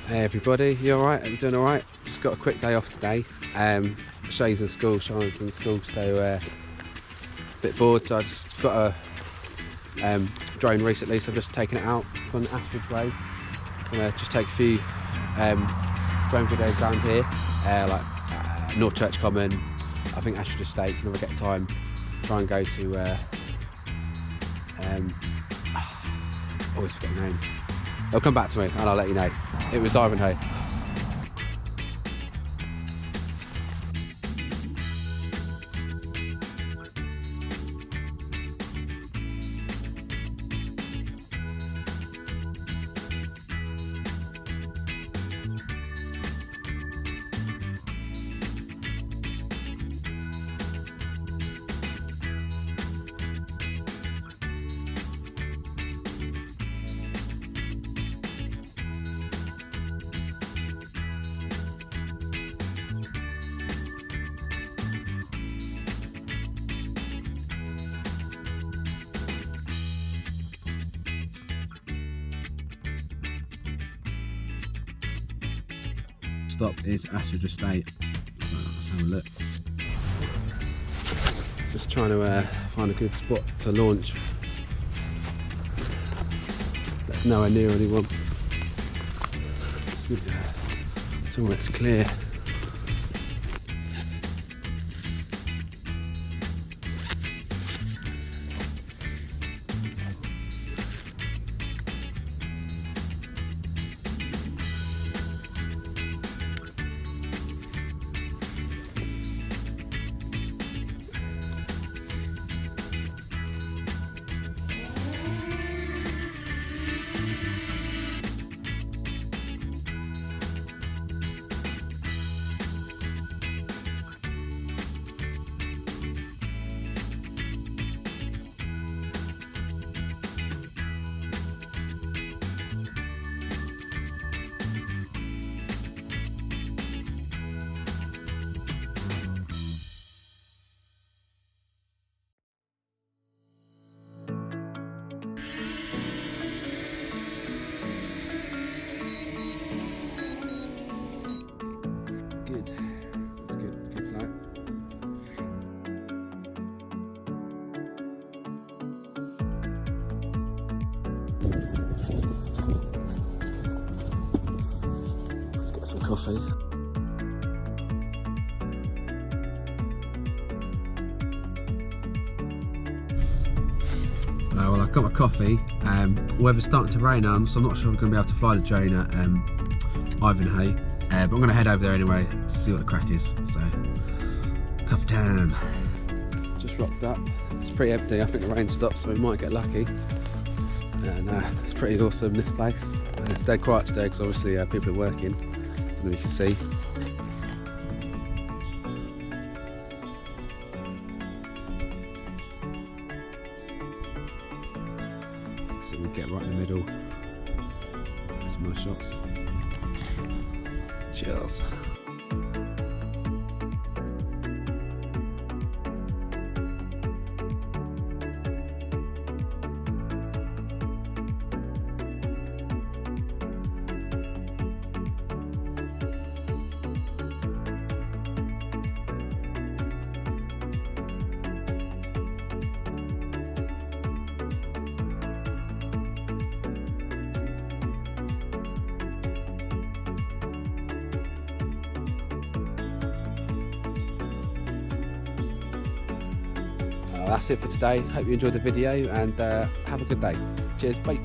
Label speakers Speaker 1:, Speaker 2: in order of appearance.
Speaker 1: Hey everybody, you alright? Are you doing alright? Just got a quick day off today. Shay's in school, Sean's in school, so a bit bored, so I just got a drone recently, so I've just taken it out on the Ashridge way. I'm going to just take a few drone videos around here, like North Church Common, I think Ashridge Estate, whenever I get time. Try and go to, always forget the name. It'll come back to me and I'll let you know. It was Ivanhoe. Stop is Ashridge Estate. Let's have a look. Just trying to find a good spot to launch. That's nowhere near anyone. Somewhere it's clear. Good. That's good. Good flight. Let's get some coffee. Well, I've got my coffee. Weather's starting to rain now, so I'm not sure we're going to be able to fly the drone at Ivanhoe. But I'm going to head over there anyway, see what the crack is. So, coffee time. Just rocked up. It's pretty empty. I think the rain stopped, so we might get lucky. And it's pretty awesome, this place. And it's dead quiet today because obviously people are working. I don't know if you can see. So we get right in the middle. Get some more shots. Cheers. That's it for today. Hope you enjoyed the video and have a good day. Cheers, bye.